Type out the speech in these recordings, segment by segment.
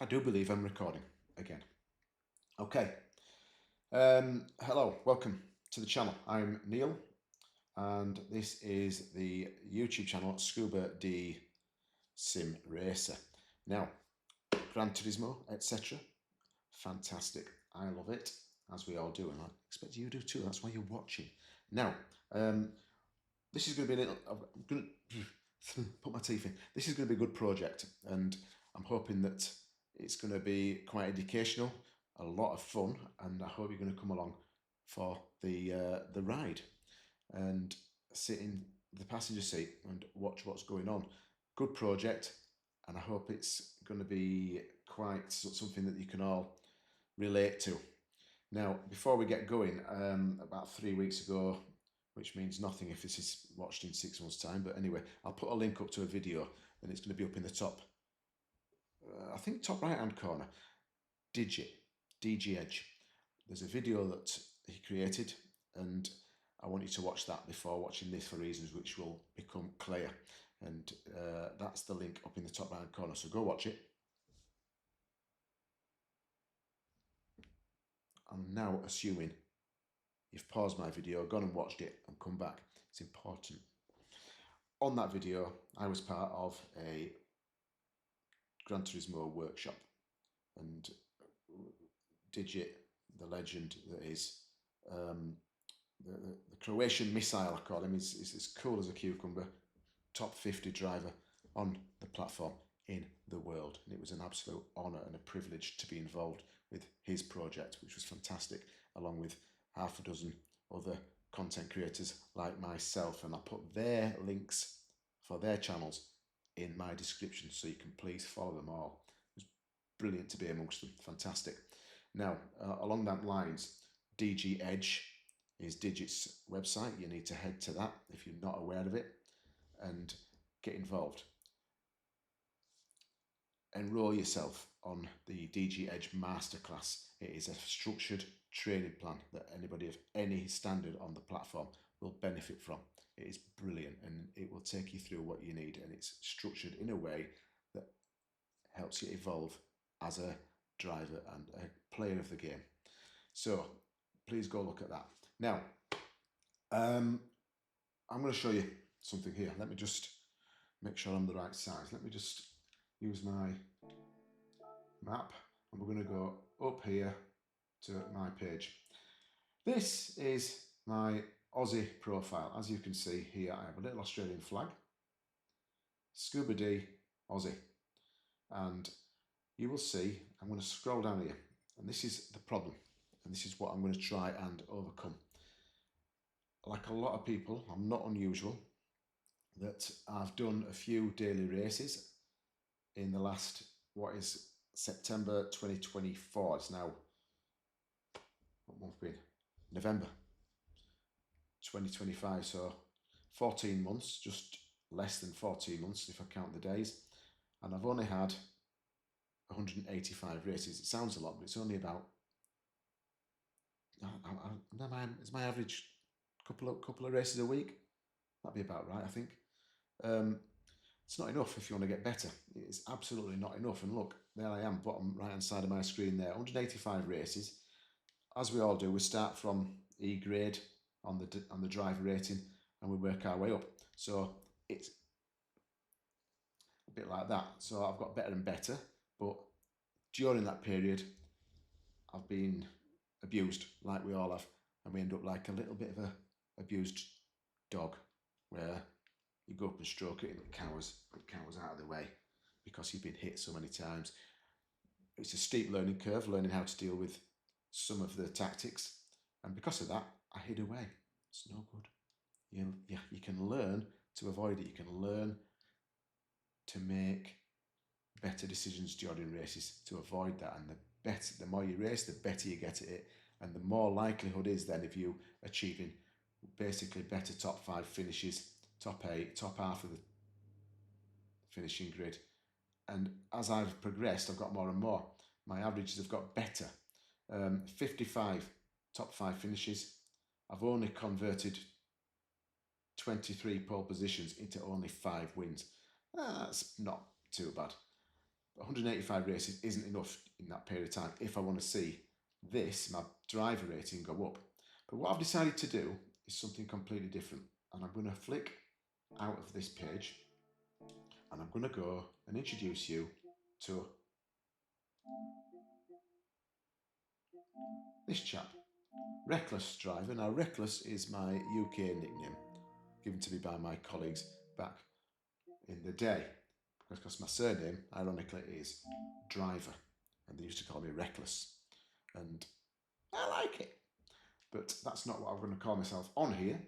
I do believe I'm recording again. Okay. Hello, welcome to the channel. I'm Neil, and this is the YouTube channel Scuba Dee Sim Racer. Now, Gran Turismo, etc. Fantastic. I love it, as we all do, and I expect you do too. That's why you're watching. Now, this is going to be a little. I'm going to put my teeth in. This is going to be a good project, and I'm hoping that it's going to be quite educational, a lot of fun, and I hope you're going to come along for the ride and sit in the passenger seat and watch what's going on. Good project, and I hope it's going to be quite something that you can all relate to. Now, before we get going, about 3 weeks ago, which means nothing if this is watched in 6 months' time, but anyway, I'll put a link up to a video and it's going to be up in the top, I think top right hand corner, Digit, DG Edge. There's a video that he created and I want you to watch that before watching this for reasons which will become clear. And that's the link up in the top right hand corner, so go watch it. I'm now assuming you've paused my video, gone and watched it and come back. It's important. On that video, I was part of a Gran Turismo workshop, and Digit, the legend that is the Croatian missile, I call him, is as cool as a cucumber, top 50 driver on the platform in the world. And it was an absolute honour and a privilege to be involved with his project, which was fantastic, along with half a dozen other content creators like myself. And I put their links for their channels in my description, so you can please follow them all. It was brilliant to be amongst them. Fantastic. Now, along that lines, DG Edge is Digit's website. You need to head to that if you're not aware of it and get involved. Enroll yourself on the DG Edge Masterclass. It is a structured training plan that anybody of any standard on the platform will benefit from. It is brilliant and it will take you through what you need, and it's structured in a way that helps you evolve as a driver and a player of the game. So please go look at that. Now, I'm going to show you something here. Let me just make sure I'm the right size. Let me just use my map and we're going to go up here to my page. This is my Aussie profile. As you can see here, I have a little Australian flag, Scuba Dee, Aussie, and you will see, I'm going to scroll down here, and this is the problem, and this is what I'm going to try and overcome. Like a lot of people, I'm not unusual, that I've done a few daily races in the last, what is September 2024, it's now, what month been? November 2025, so 14 months, just less than 14 months if I count the days, and I've only had 185 races. It sounds a lot, but it's only about, is my average couple of races a week? That'd be about right, I think. It's not enough if you want to get better. It's absolutely not enough. And look, there I am, bottom right hand side of my screen there, 185 races. As we all do, we start from E grade on the driver rating and we work our way up. So it's a bit like that. So I've got better and better, but during that period, I've been abused, like we all have, and we end up like a little bit of a abused dog, where you go up and stroke it and it cowers out of the way because you've been hit so many times. It's a steep learning curve, learning how to deal with some of the tactics, and because of that, I hid away. It's no good. You can learn to avoid it. You can learn to make better decisions during races to avoid that, and the more you race, the better you get at it, and the more likelihood is then of you achieving basically better top 5 finishes, top 8, top half of the finishing grid. And as I've progressed, I've got more and more. My averages have got better. 55 top 5 finishes. I've only converted 23 pole positions into only 5 wins. That's not too bad. But 185 races isn't enough in that period of time if I want to see this, my driver rating, go up. But what I've decided to do is something completely different. And I'm going to flick out of this page and I'm going to go and introduce you to this chap, Reckless Driver. Now, Reckless is my UK nickname given to me by my colleagues back in the day, because my surname, ironically, is Driver, and they used to call me Reckless, and I like it. But that's not what I'm going to call myself on here.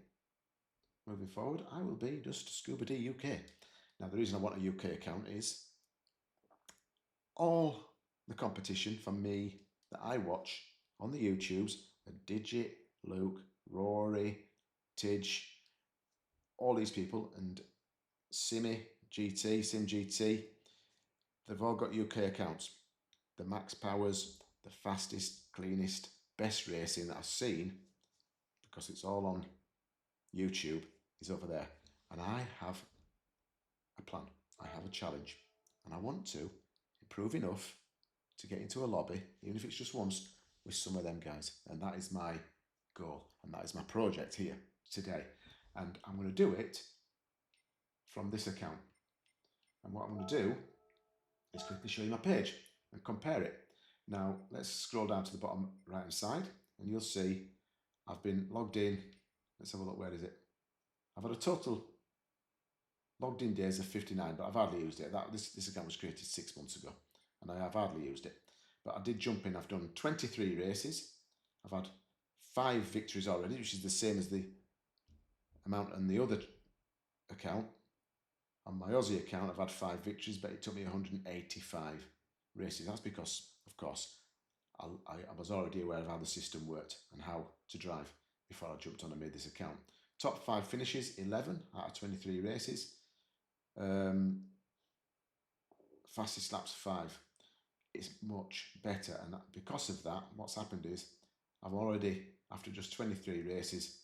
Moving forward, I will be just ScubaDee UK. Now, the reason I want a UK account is all the competition from me that I watch on the YouTubes, Digit, Luke, Rory, Tidge, all these people, and Simmy GT, Sim GT, they've all got UK accounts. The max powers, the fastest, cleanest, best racing that I've seen, because it's all on YouTube, is over there. And I have a plan. I have a challenge. And I want to improve enough to get into a lobby, even if it's just once, with some of them guys. And that is my goal. And that is my project here today. And I'm going to do it from this account. And what I'm going to do is quickly show you my page and compare it. Now, let's scroll down to the bottom right hand side and you'll see I've been logged in. Let's have a look, where is it? I've had a total logged in days of 59, but I've hardly used it. This account was created 6 months ago and I have hardly used it. But I did jump in. I've done 23 races. I've had 5 victories already, which is the same as the amount on the other account. On my Aussie account, I've had 5 victories, but it took me 185 races. That's because, of course, I was already aware of how the system worked and how to drive before I jumped on and made this account. Top 5 finishes, 11 out of 23 races. Fastest laps, 5. It's much better, and because of that, what's happened is I'm already, after just 23 races,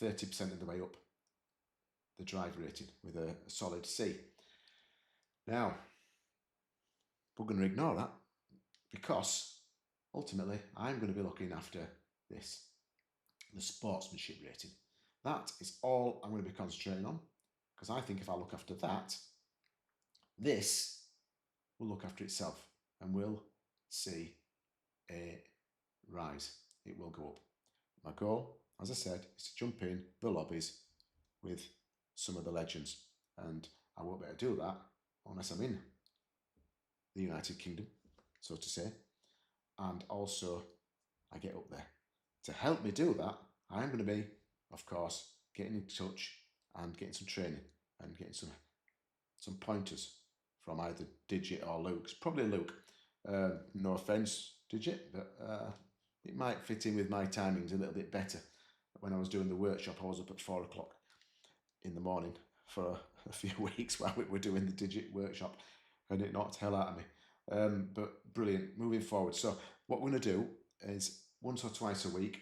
30% of the way up the driver rating with a solid C. Now, we're going to ignore that because ultimately I'm going to be looking after this, the sportsmanship rating. That is all I'm going to be concentrating on, because I think if I look after that, this will look after itself and we'll see a rise. It will go up. My goal, as I said, is to jump in the lobbies with some of the legends, and I won't be able to do that unless I'm in the United Kingdom, so to say, and also I get up there. To help me do that, I'm going to be, of course, getting in touch and getting some training and getting some pointers from either Digit or Luke. Probably Luke. No offence, Digit, but it might fit in with my timings a little bit better. When I was doing the workshop, I was up at 4 o'clock in the morning for a few weeks while we were doing the Digit workshop, and it knocked hell out of me. But brilliant. Moving forward. So what we're going to do is once or twice a week,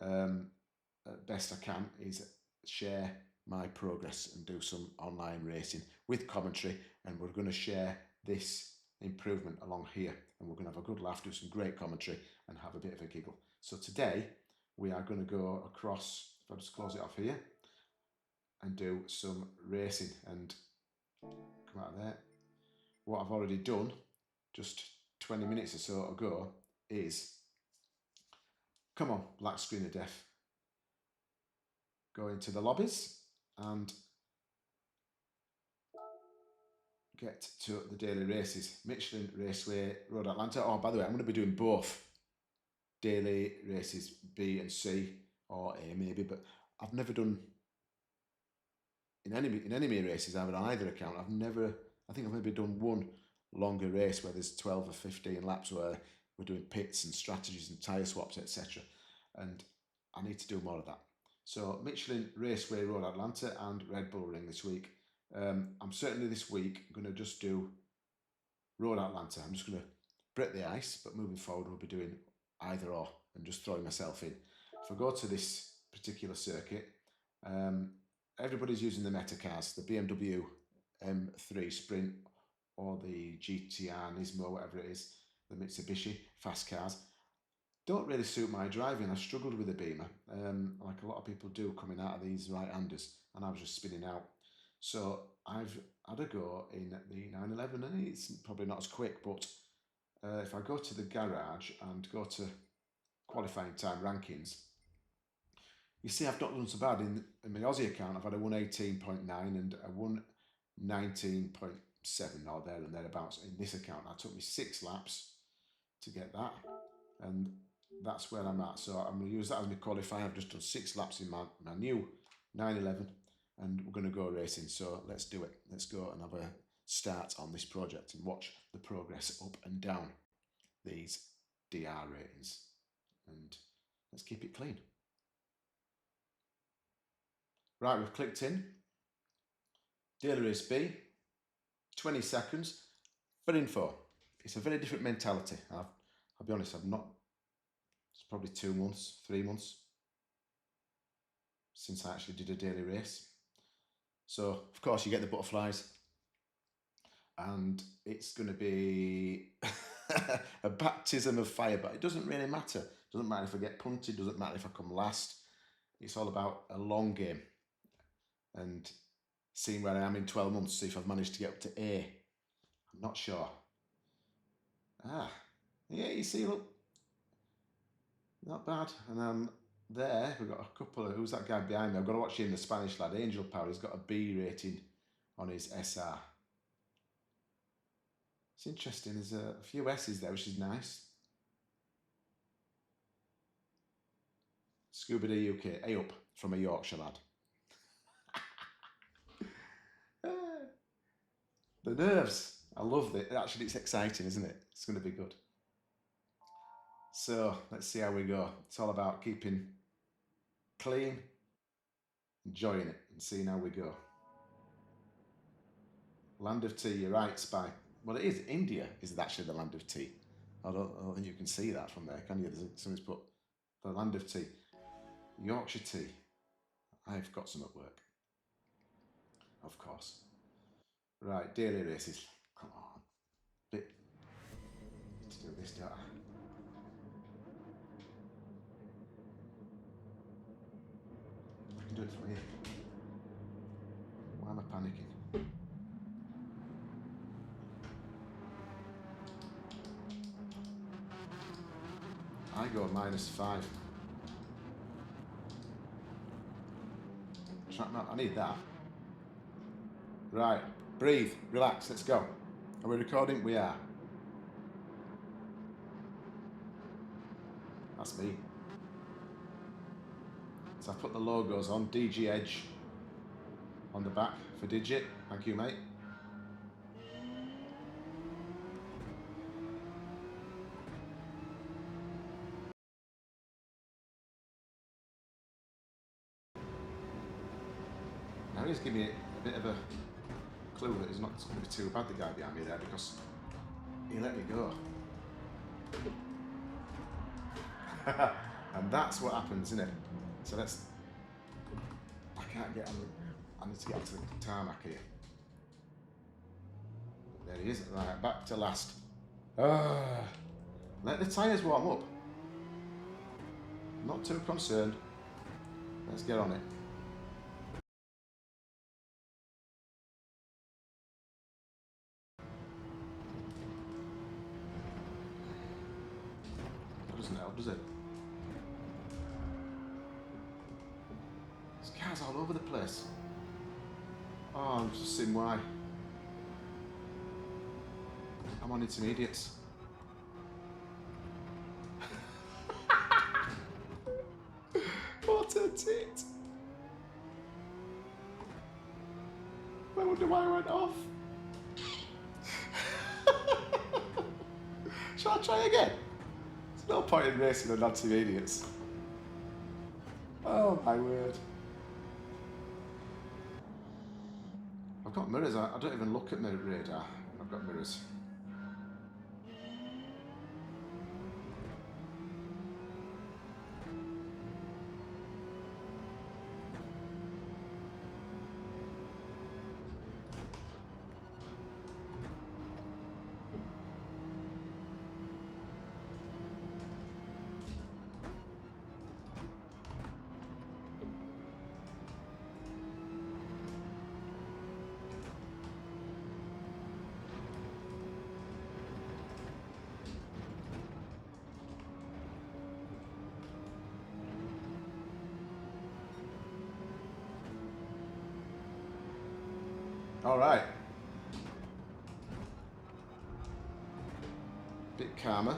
at best I can, is share my progress and do some online racing with commentary, and we're going to share this improvement along here, and we're going to have a good laugh, do some great commentary and have a bit of a giggle. So today we are going to go across, if I just close it off here, and do some racing and come out of there. What I've already done just 20 minutes or so ago is, come on, black screen of death, go into the lobbies and get to the daily races. Michelin Raceway, Road Atlanta. Oh, by the way, I'm going to be doing both daily races, B and C, or A maybe, but I've never done in enemy races either on either account. I think I've maybe done one longer race where there's 12 or 15 laps where we're doing pits and strategies and tyre swaps, etc. And I need to do more of that. So Michelin Raceway, Road Atlanta and Red Bull Ring this week. I'm certainly this week going to just do Road Atlanta. I'm just going to break the ice, but moving forward we'll be doing either or and just throwing myself in. If I go to this particular circuit, everybody's using the Meta cars, the BMW M3 Sprint or the GTR, Nismo, whatever it is, the Mitsubishi, fast cars, don't really suit my driving. I struggled with the Beamer, like a lot of people do coming out of these right-handers, and I was just spinning out. So I've had a go in the 911, and it's probably not as quick, but if I go to the garage and go to qualifying time rankings, you see I've not done so bad. In my Aussie account, I've had a 118.9 and a 119.7 or there and thereabouts. In this account, it took me 6 laps to get that, and that's where I'm at. So I'm going to use that as my qualifier. I've just done 6 laps in my new 911, and we're going to go racing. So let's do it. Let's go and have a start on this project and watch the progress up and down these DR ratings, and let's keep it clean. Right, we've clicked in. Daily race B, 20 seconds for info. It's a very different mentality. I'll be honest, it's probably 2 months, 3 months since I actually did a daily race. So, of course, you get the butterflies, and it's going to be a baptism of fire, but it doesn't really matter. It doesn't matter if I get punted, doesn't matter if I come last. It's all about a long game and seeing where I am in 12 months, see if I've managed to get up to A. I'm not sure. Yeah, you see, look, not bad. And there, we've got a couple of, who's that guy behind me? I've got to watch him, the Spanish lad, Angel Power. He's got a B rating on his SR. It's interesting, there's a few S's there, which is nice. ScubaDee UK, A up from a Yorkshire lad. The nerves, I love it. Actually, it's exciting, isn't it? It's going to be good. So let's see how we go. It's all about keeping clean, enjoying it, and seeing how we go. Land of tea, you're right, Spy. Well, it is. India is actually the land of tea. I don't think you can see that from there, can you? Somebody's put the land of tea. Yorkshire tea. I've got some at work. Of course. Right, daily races. Come on. Bit to do this, don't I? I can do it from here. Why am I panicking? I go -5. I need that. Right, breathe, relax, let's go. Are we recording? We are. That's me. So I've put the logos on, DG Edge on the back for Digit. Thank you, mate. Now he's giving me a bit of a clue that he's not going to be too bad, the guy behind me there, because he let me go. And that's what happens, isn't it? So I can't get on I need to get onto the tarmac here. There he is. Right, back to last. Let the tyres warm up. Not too concerned. Let's get on it. That doesn't help, does it? There's cars all over the place. Oh, I'm just seeing why. I'm on intermediates. What a tit! I wonder why I went off. Shall I try again? There's no point in racing on intermediates. Oh my word. I've got mirrors. I don't even look at my radar. I've got mirrors. All right. Bit calmer.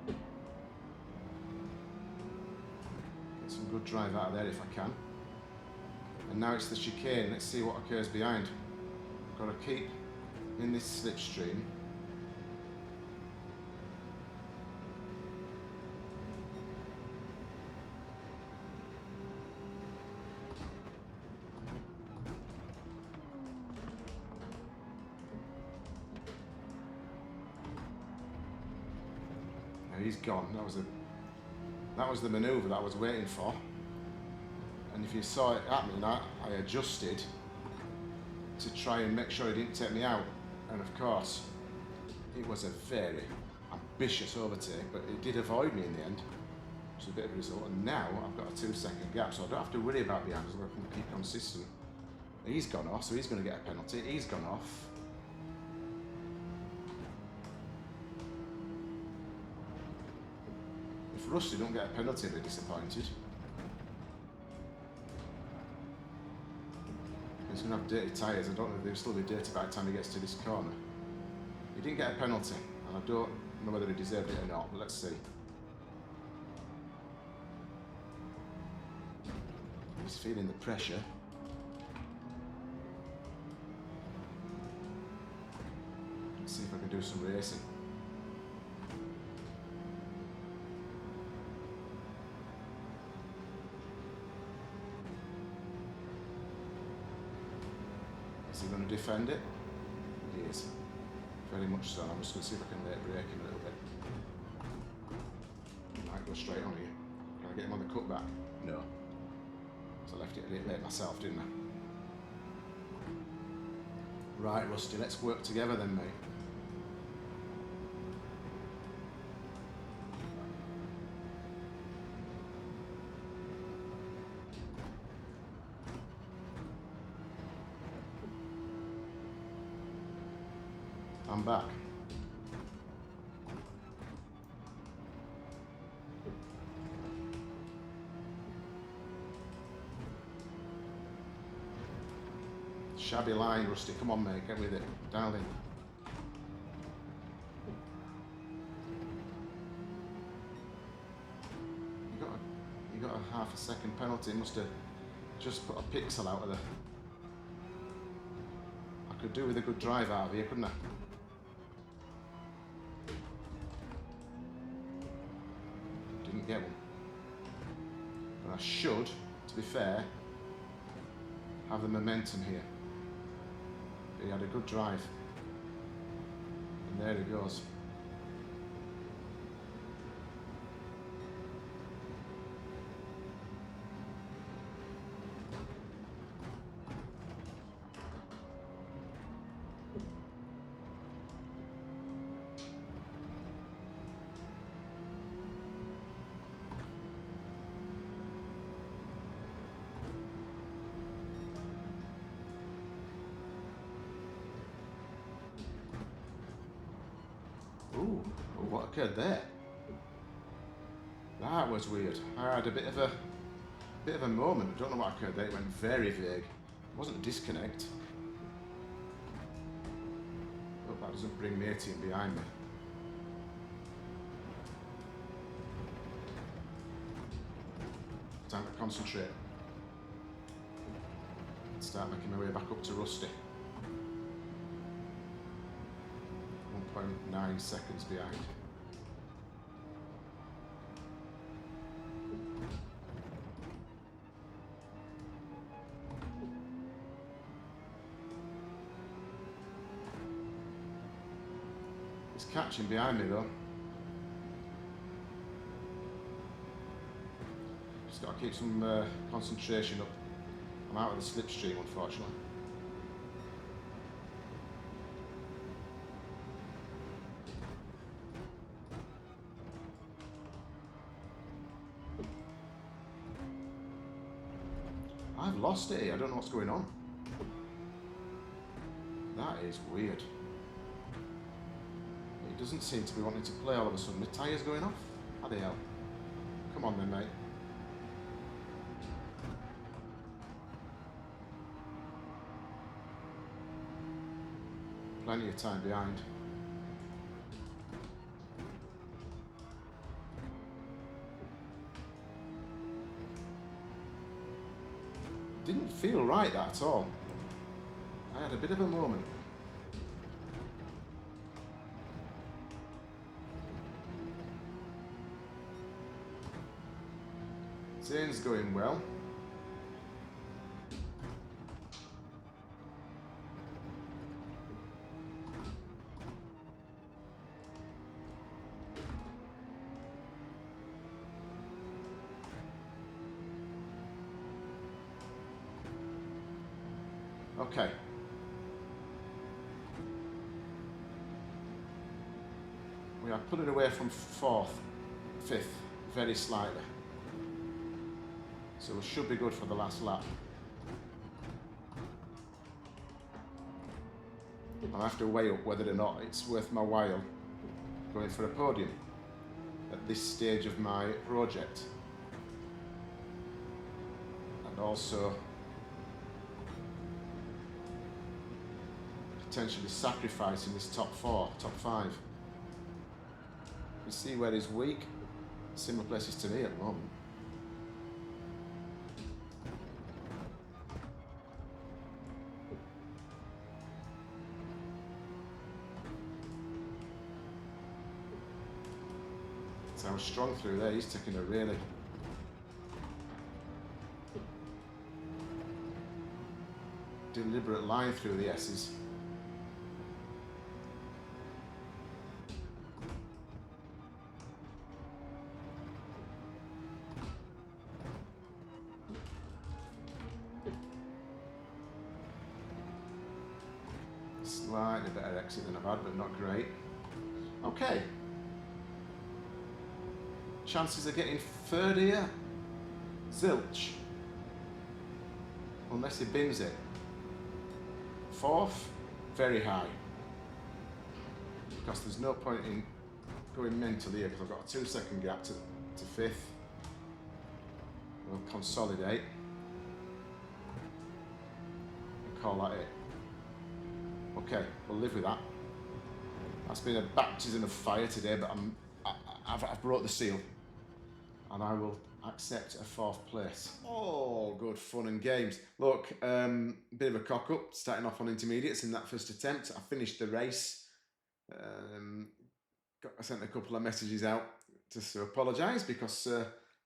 Get some good drive out of there if I can. And now it's the chicane. Let's see what occurs behind. Got to keep in this slipstream. Now he's gone. That was the manoeuvre that I was waiting for. And if you saw it happening, I adjusted to try and make sure he didn't take me out. And of course, it was a very ambitious overtake, but it did avoid me in the end, which is a bit of a result. And now I've got a 2-second gap, so I don't have to worry about behind as long as I can keep consistent. He's gone off, so he's going to get a penalty. He's gone off. If Rusty don't get a penalty, they're disappointed. He's going to have dirty tyres. I don't know if they'll still be dirty by the time he gets to this corner. He didn't get a penalty, and I don't know whether he deserved it or not, but let's see. He's feeling the pressure. Let's see if I can do some racing. Is he going to defend it? He is. Very much so. I'm just going to see if I can late break him a little bit. He might go straight on here. Can I get him on the cutback? No. So I left it a bit late myself, didn't I? Right, Rusty, let's work together then, mate. I'm back. Shabby line, Rusty. Come on, mate. Get with it. Dial in. You got a half a second penalty. Must have just put a pixel out of the... I could do with a good drive out of here, couldn't I? Didn't get one. But I should, to be fair, have the momentum here. He had a good drive. And there he goes. Ooh, what occurred there? That was weird. I had a bit of a moment. I don't know what occurred there. It went very vague. It wasn't a disconnect. Hope that doesn't bring matey in behind me. Time to concentrate. Start making my way back up to Rusty. 1.9 seconds behind. He's catching behind me though. Just got to keep some concentration up. I'm out of the slipstream, unfortunately. I've lost it here. I don't know what's going on. That is weird. It doesn't seem to be wanting to play all of a sudden. The tyre's going off? How the hell? Come on then, mate. Plenty of time behind. Didn't feel right, that at all. I had a bit of a moment. Zane's going well. Okay. We are pulling away from fourth, fifth, very slightly. So we should be good for the last lap. I'll have to weigh up whether or not it's worth my while going for a podium at this stage of my project. And also potentially sacrificing this top four, top five. You see where he's weak. Similar places to me at the moment. So I was strong through there. He's taking a really deliberate line through the S's. Slightly better exit than I've had, but not great. Okay. Chances of getting third here? Zilch. Unless he bins it. Fourth? Very high. Because there's no point in going mental here because I've got a 2-second gap to fifth. We'll consolidate. And call that it. Okay, we'll live with that. That's been a baptism of fire today, but I've brought the seal. And I will accept a fourth place. Oh, good fun and games. Look, bit of a cock up, starting off on intermediates in that first attempt. I finished the race. I sent a couple of messages out just to apologise because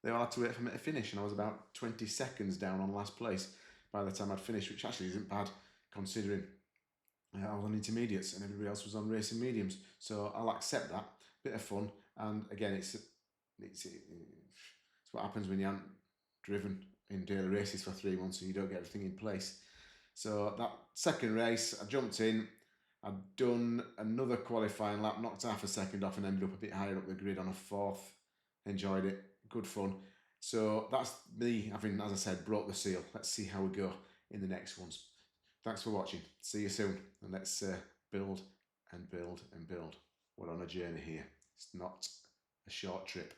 they all had to wait for me to finish, and I was about 20 seconds down on last place by the time I'd finished, which actually isn't bad considering I was on intermediates and everybody else was on racing mediums. So I'll accept that. Bit of fun, and again, it's what happens when you haven't driven in daily races for 3 months and you don't get everything in place. So that second race, I jumped in. I'd done another qualifying lap, knocked half a second off and ended up a bit higher up the grid on a fourth. Enjoyed it, good fun. So that's me having, as I said, broke the seal. Let's see how we go in the next ones. Thanks for watching. See you soon. And let's build and build and build. We're on a journey here. It's not a short trip.